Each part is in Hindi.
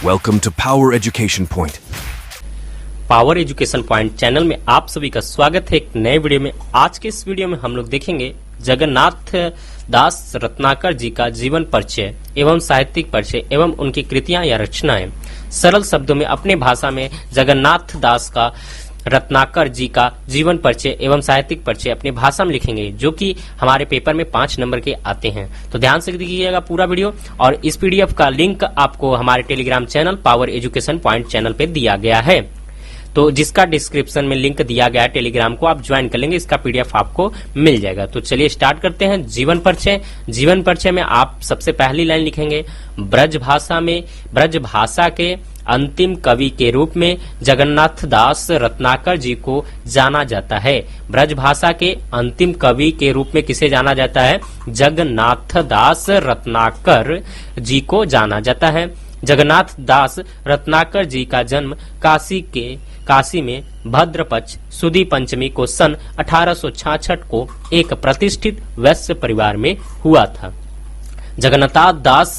Welcome to Power Education Point. Power education point channel में आप सभी का स्वागत है एक नए वीडियो में। आज के इस वीडियो में हम लोग देखेंगे जगन्नाथ दास रत्नाकर जी का जीवन परिचय एवं साहित्यिक परिचय एवं उनकी कृतियां या रचनाएं। सरल शब्दों में अपने भाषा में जगन्नाथ दास का रत्नाकर जी का जीवन परिचय एवं साहित्यिक परिचय अपनी भाषा में लिखेंगे, जो कि हमारे पेपर में 5 नंबर के आते हैं। तो ध्यान से देखिएगा पूरा वीडियो, और इस पीडीएफ का लिंक आपको हमारे Telegram channel power education point channel पे दिया गया है, तो जिसका डिस्क्रिप्शन में लिंक दिया गया है टेलीग्राम को, आप ज्वाइन कर लेंगे, इसका पीडीएफ आपको मिल जाएगा। तो चलिए स्टार्ट करते हैं। जीवन परिचय। जीवन परिचय में आप सबसे पहली लाइन लिखेंगे, ब्रज भाषा के अंतिम कवि के रूप में जगन्नाथ दास रत्नाकर जी को जाना जाता है। ब्रज भाषा के अंतिम कवि के रूप में किसे जाना जाता है? जगन्नाथ दास रत्नाकर जी को जाना जाता है। जगन्नाथ दास रत्नाकर जी का जन्म काशी में भद्रपक्ष सुदी पंचमी को सन 1866 को एक प्रतिष्ठित वैश्य परिवार में हुआ था। जगन्नाथ दास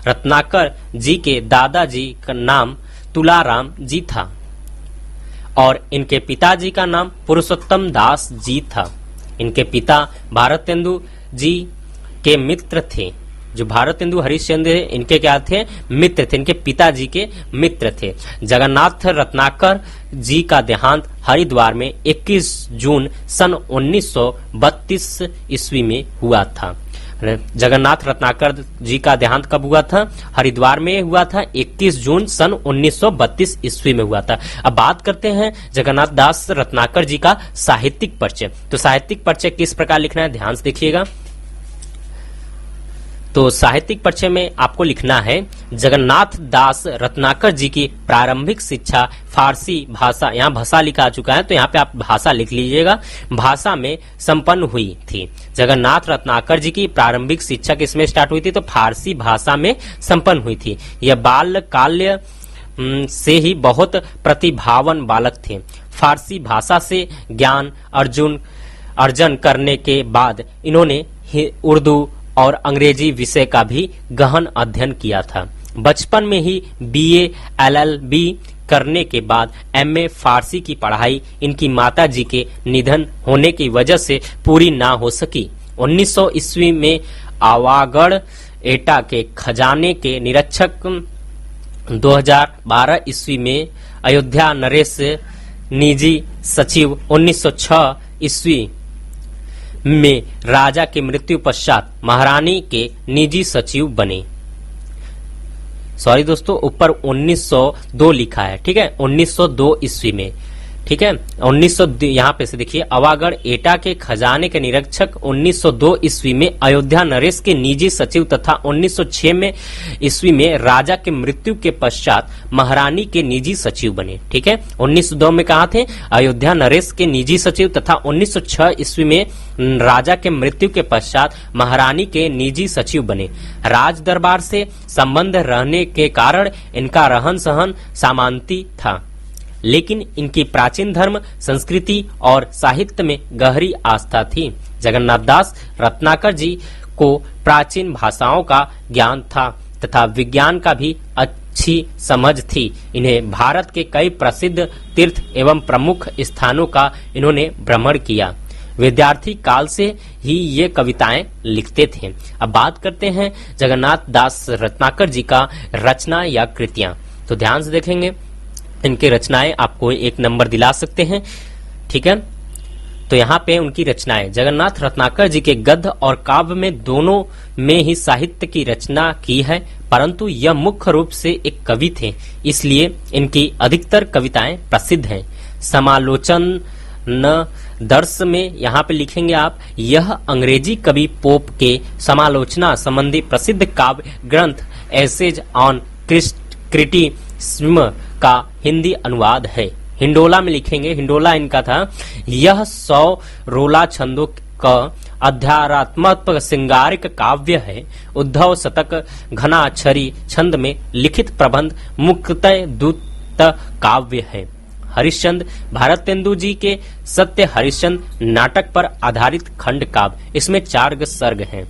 रत्नाकर जी के दादाजी का नाम तुलाराम जी था और इनके पिताजी का नाम पुरुषोत्तम दास जी था। इनके पिता भारतेंदु जी के मित्र थे। जो भारतेंदु हरिश्चंद्र इनके क्या थे? मित्र थे। इनके पिताजी के मित्र थे। जगन्नाथ रत्नाकर जी का देहांत हरिद्वार में 21 जून सन 1932 ईस्वी में हुआ था। जगन्नाथ रत्नाकर जी का देहांत कब हुआ था? हरिद्वार में हुआ था, 21 जून सन 1932 ईस्वी में हुआ था। अब बात करते हैं जगन्नाथ दास रत्नाकर जी का साहित्यिक परिचय। तो साहित्यिक परिचय किस प्रकार लिखना है, ध्यान से देखिएगा। तो साहित्यिक परिचय में आपको लिखना है, जगन्नाथ दास रत्नाकर जी की प्रारंभिक शिक्षा फारसी भाषा, यहाँ भाषा लिखा चुका है तो यहाँ पे आप भाषा लिख लीजिएगा, भाषा में संपन्न हुई थी। जगन्नाथ रत्नाकर जी की प्रारंभिक शिक्षा किसमें स्टार्ट हुई थी? तो फारसी भाषा में संपन्न हुई थी। यह बाल काल्य से ही बहुत प्रतिभावान बालक थे। फारसी भाषा से ज्ञान अर्जन करने के बाद इन्होंने उर्दू और अंग्रेजी विषय का भी गहन अध्ययन किया था। बचपन में ही बीए एलएलबी करने के बाद एमए फारसी की पढ़ाई इनकी माता जी के निधन होने की वजह से पूरी ना हो सकी। 1900 ईस्वी में आवागढ़ एटा के खजाने के निरीक्षक, 2012 ईस्वी में अयोध्या नरेश निजी सचिव, 1906 ईस्वी में राजा की मृत्यु पश्चात महारानी के निजी सचिव बने। सॉरी दोस्तों, ऊपर 1902 लिखा है, ठीक है, 1902 ईस्वी में, ठीक है, 1902 यहाँ पे से देखिए, अवागढ़ एटा के खजाने के निरीक्षक 1902 ईस्वी में अयोध्या नरेश के निजी सचिव तथा 1906 में ईस्वी में राजा के मृत्यु के पश्चात महारानी के निजी सचिव बने। ठीक है, 1902 में कहा थे? अयोध्या नरेश के निजी सचिव तथा 1906 ईस्वी में राजा के मृत्यु के पश्चात महारानी के निजी सचिव बने। राज दरबार से संबंध रहने के कारण इनका रहन सहन सामंती था, लेकिन इनकी प्राचीन धर्म, संस्कृति और साहित्य में गहरी आस्था थी। जगन्नाथ दास रत्नाकर जी को प्राचीन भाषाओं का ज्ञान था तथा विज्ञान का भी अच्छी समझ थी। इन्हें भारत के कई प्रसिद्ध तीर्थ एवं प्रमुख स्थानों का इन्होंने भ्रमण किया। विद्यार्थी काल से ही ये कविताएं लिखते थे। अब बात करते हैं जगन्नाथ दास रत्नाकर जी का रचना या कृतियां। तो ध्यान से देखेंगे, इनकी रचनाएं आपको 1 नंबर दिला सकते हैं। ठीक है, तो यहाँ पे उनकी रचनाएं, जगन्नाथ रत्नाकर जी के गद्य और काव्य में दोनों में ही साहित्य की रचना की है, परंतु यह मुख्य रूप से एक कवि थे, इसलिए इनकी अधिकतर कविताएं प्रसिद्ध हैं। समालोचन न दर्श में यहाँ पे लिखेंगे आप, यह अंग्रेजी कवि पोप के समालोचना संबंधी प्रसिद्ध काव्य ग्रंथ एसेज ऑन क्रिटिसिज्म का हिंदी अनुवाद है। हिंडोला में लिखेंगे, हिंडोला इनका था, यह 100 रोला छंदों का अध्यात्मात्मक श्रृंगारिक काव्य है। उद्धव शतक घनाक्षरी छंद में लिखित प्रबंध मुक्तय दूत काव्य है। हरिश्चंद्र भारतेंदु जी के सत्य हरिश्चंद्र नाटक पर आधारित खंड काव्य, इसमें 4 सर्ग हैं।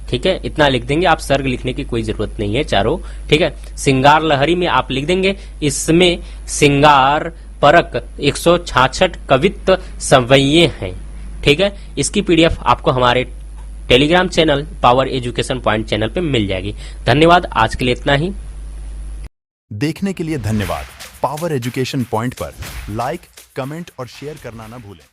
ठीक है, इतना लिख देंगे आप, सर्ग लिखने की कोई जरूरत नहीं है चारों। ठीक है, सिंगार लहरी में आप लिख देंगे इसमें सिंगार परक 166 कवित्व संवय्ये हैं। ठीक है, इसकी पीडीएफ आपको हमारे Telegram channel power education point channel पे मिल जाएगी। धन्यवाद, आज के लिए इतना ही। देखने के लिए धन्यवाद। पावर एजुकेशन पॉइंट पर लाइक, कमेंट और शेयर करना ना भूलें।